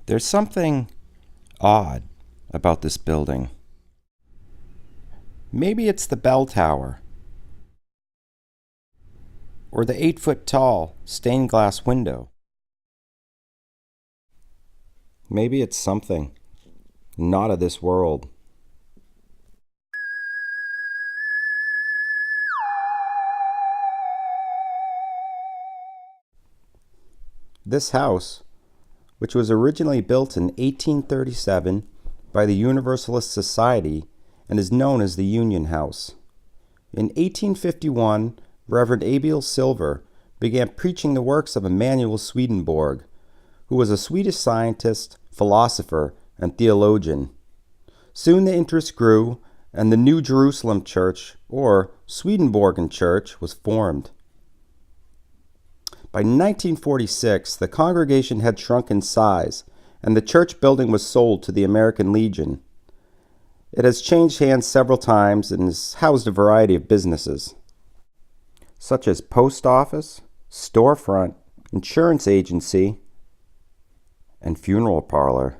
There's something odd about this building. Maybe it's the bell tower, or the 8-foot tall stained glass window. Maybe it's something not of this world. This house, which was originally built in 1837 by the Universalist Society and is known as the Union House. In 1851, Reverend Abiel Silver began preaching the works of Emanuel Swedenborg, who was a Swedish scientist, philosopher, and theologian. Soon the interest grew, and the New Jerusalem Church, or Swedenborgian Church, was formed. By 1946, the congregation had shrunk in size, and the church building was sold to the American Legion. It has changed hands several times and has housed a variety of businesses, such as post office, storefront, insurance agency, and funeral parlor.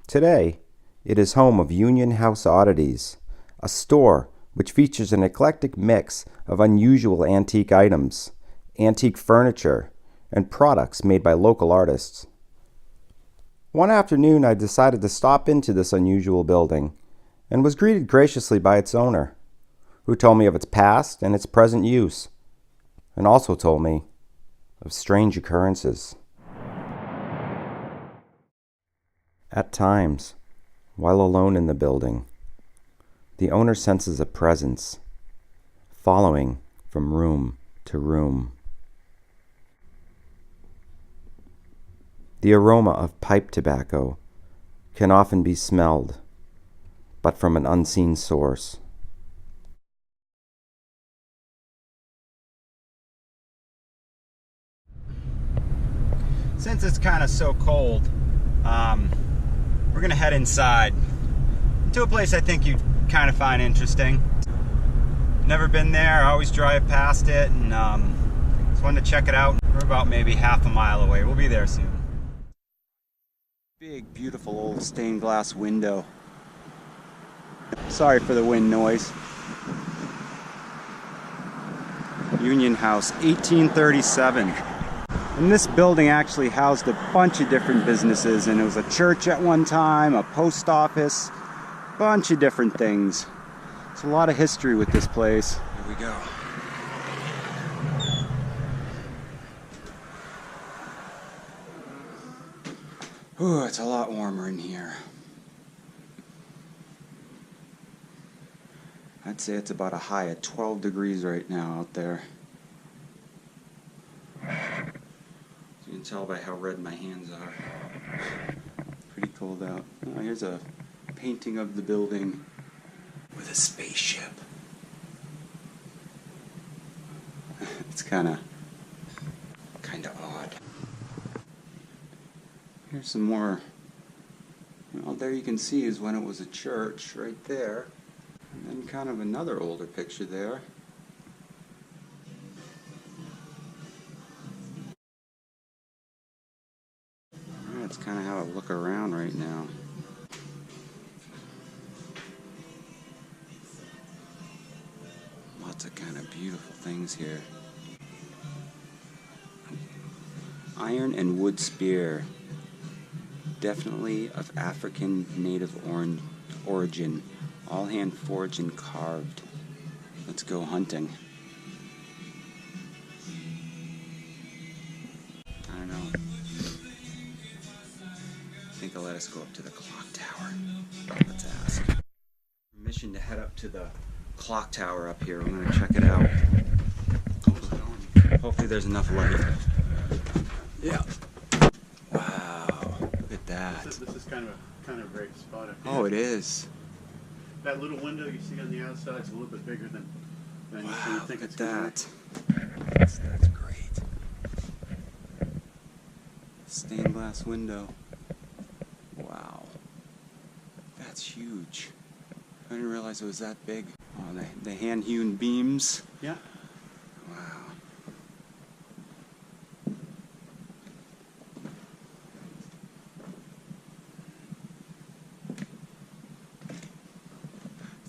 Today, it is home of Union House Oddities, a store which features an eclectic mix of unusual antique items, antique furniture, and products made by local artists. One afternoon, I decided to stop into this unusual building and was greeted graciously by its owner, who told me of its past and its present use, and also told me of strange occurrences. At times, while alone in the building, the owner senses a presence following from room to room. The aroma of pipe tobacco can often be smelled, but from an unseen source. Since it's kind of so cold, we're going to head inside to a place I think you'd kind of find interesting. Never been there, I always drive past it, and just wanted to check it out. We're about maybe half a mile away. We'll be there soon. Big, beautiful old stained glass window. Sorry for the wind noise. Union House, 1837. And this building actually housed a bunch of different businesses, and it was a church at one time, a post office, bunch of different things. It's a lot of history with this place. Here we go. Ooh, it's a lot warmer in here. I'd say it's about a high of 12 degrees right now out there. You can tell by how red my hands are. Pretty cold out. Oh, here's a painting of the building with a spaceship. It's kind of odd. Here's some more. Well, there you can see is when it was a church right there. And then kind of another older picture there. That's kind of how I look around right now. Lots of kind of beautiful things here. Iron and wood spear. Definitely of African native origin. All hand forged and carved. Let's go hunting. I don't know. I think I'll let us go up to the clock tower. Let's ask. Permission to head up to the clock tower up here. I'm going to check it out. Hopefully there's enough light. Yeah. Wow. Look at that. This is kind of a great spot up here. Oh, it is. That little window you see on the outside is a little bit bigger than you Wow, think look it's at gonna that. That's great. Stained glass window. Wow. That's huge. I didn't realize it was that big. Oh, the hand-hewn beams. Yeah. Wow.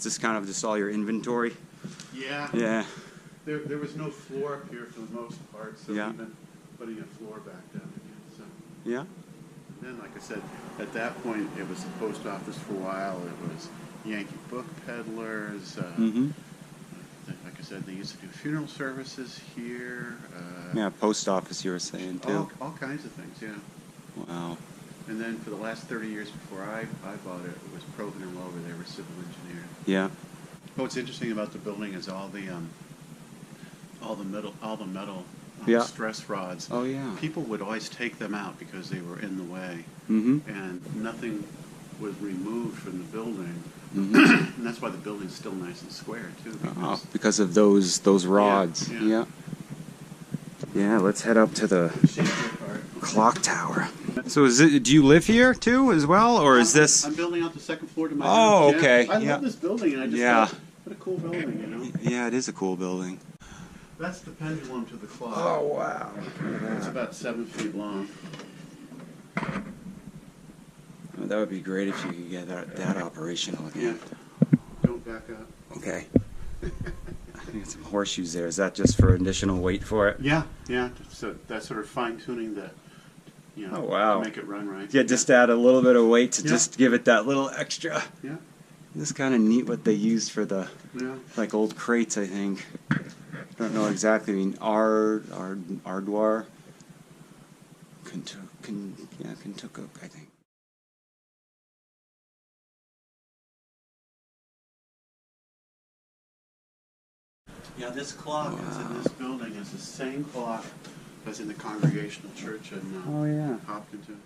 It's just kind of just all your inventory. Yeah. Yeah. There was no floor up here for the most part, so Yeah. we've been putting a floor back down again. So. Yeah. And then, like I said, at that point, it was the post office for a while. It was Yankee book peddlers. Like I said, they used to do funeral services here. Yeah, post office you were saying too. All kinds of things, yeah. Wow. And then for the last 30 years before I bought it, it was Proven and Lover. They were civil engineers. Yeah. What's interesting about the building is all the metal Yeah. stress rods. Oh yeah. People would always take them out because they were in the way, and nothing was removed from the building. And that's why the building's still nice and square too. Because of those rods. Yeah. Yeah, let's head up to the Secret part. clock tower. So do you live here too as well, or is this? I'm building out the second floor to my Oh, house. okay. I Yeah. love this building, and I just thought, what a cool building, you know? Yeah, it is a cool building. That's the pendulum to the clock. Oh wow. It's about 7 feet long. Oh, that would be great if you could get that operational again. Yeah. Don't back up. Okay. I got some horseshoes there. Is that just for additional weight for it? Yeah. So that's sort of fine tuning that, you know, Oh, wow. to make it run right. Yeah, just add a little bit of weight to just give it that little extra. Yeah. This is kind of neat what they used for the like old crates, I think. I don't know exactly. I mean, Ardoir, contoocook, I think. Yeah, this clock is in this building is the same clock as in the Congregational Church in Hopkinton.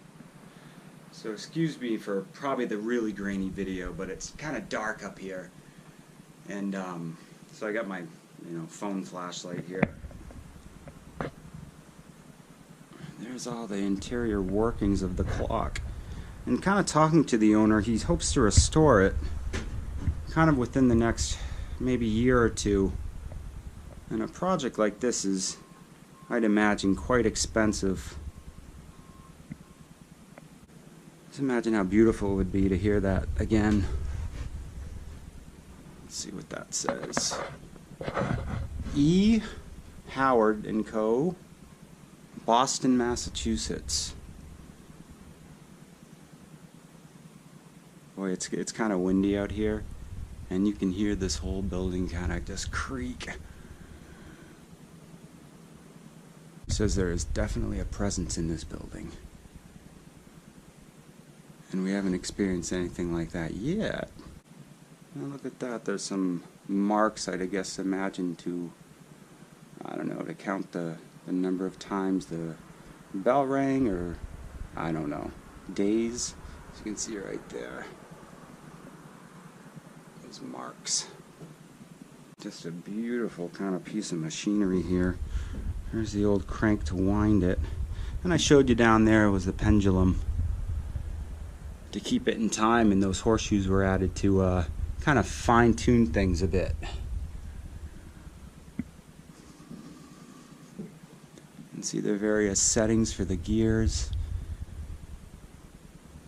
So excuse me for probably the really grainy video, but it's kind of dark up here, and so I got my phone flashlight here. There's all the interior workings of the clock, and kind of talking to the owner, he hopes to restore it kind of within the next maybe year or two. And a project like this is, I'd imagine, quite expensive. Just imagine how beautiful it would be to hear that again. Let's see what that says. E. Howard & Co., Boston, Massachusetts. Boy, it's kind of windy out here, and you can hear this whole building kind of just creak. It says there is definitely a presence in this building, and we haven't experienced anything like that yet. Now look at that. There's some marks, I'd guess imagine to, I don't know, to count the number of times the bell rang, or I don't know, days. As you can see right there, those marks. Just a beautiful kind of piece of machinery here. There's the old crank to wind it. And I showed you down there was the pendulum to keep it in time, and those horseshoes were added to kind of fine-tune things a bit. And see the various settings for the gears.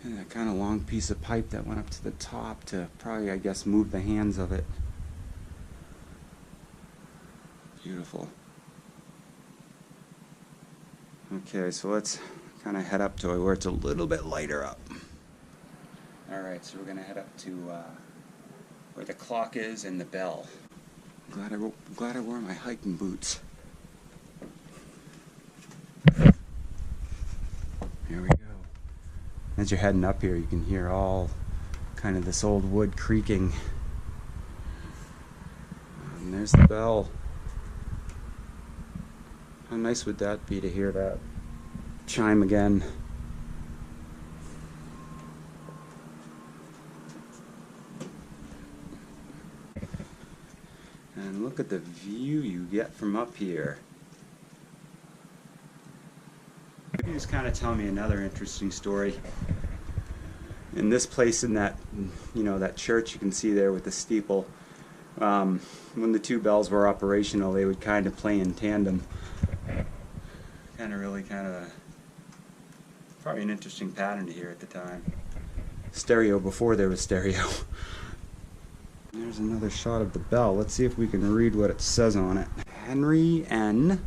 And that kind of long piece of pipe that went up to the top to probably, I guess, move the hands of it. Beautiful. Okay, so let's kind of head up to where it's a little bit lighter up. Alright, so we're going to head up to where the clock is and the bell. Glad I wore my hiking boots. Here we go. As you're heading up here, you can hear all kind of this old wood creaking. And there's the bell. How nice would that be to hear that chime again? And look at the view you get from up here. You just kind of tell me another interesting story. In this place, in that, that church you can see there with the steeple, when the two bells were operational, they would kind of play in tandem. Probably an interesting pattern to hear at the time. Stereo before there was stereo. There There's another shot of the bell. Let's see if we can read what it says on it. Henry N.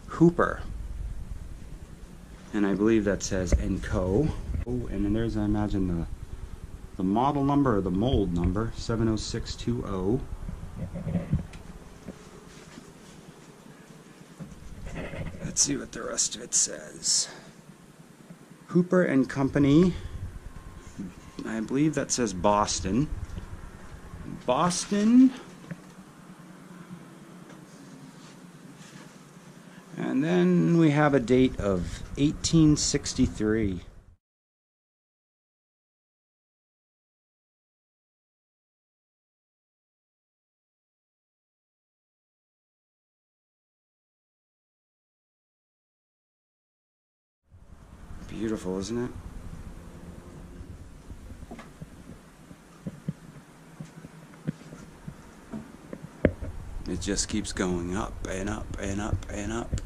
Hooper. And I believe that says & Co. Oh, and then there's, I imagine, the model number or the mold number, 70620. Let's see what the rest of it says. Hooper and Company. I believe that says Boston. Boston. And then we have a date of 1863. Beautiful, isn't it? It just keeps going up and up and up and up.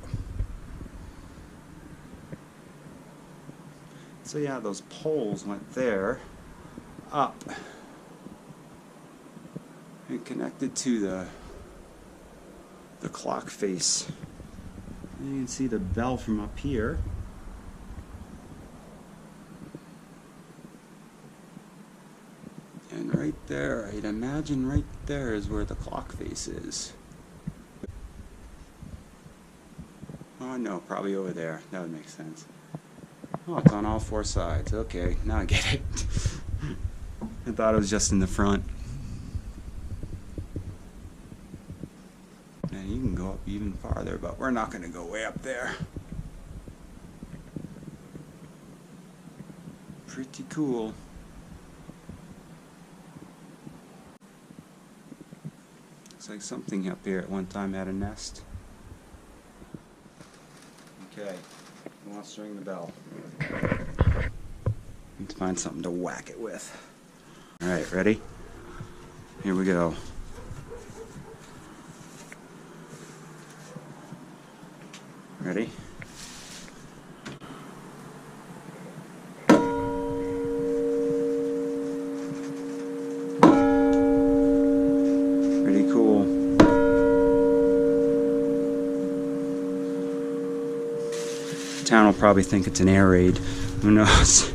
So yeah, those poles went there, up, and connected to the clock face. And you can see the bell from up here. And right there, I'd imagine right there is where the clock face is. Oh no, probably over there. That would make sense. Oh, it's on all four sides. Okay, now I get it. I thought it was just in the front. And you can go up even farther, but we're not going to go way up there. Pretty cool. Looks like something up here at one time had a nest. Okay. Who wants to ring the bell? Let's find something to whack it with. Alright, ready? Here we go. Ready? Pretty cool. Town will probably think it's an air raid. Who knows?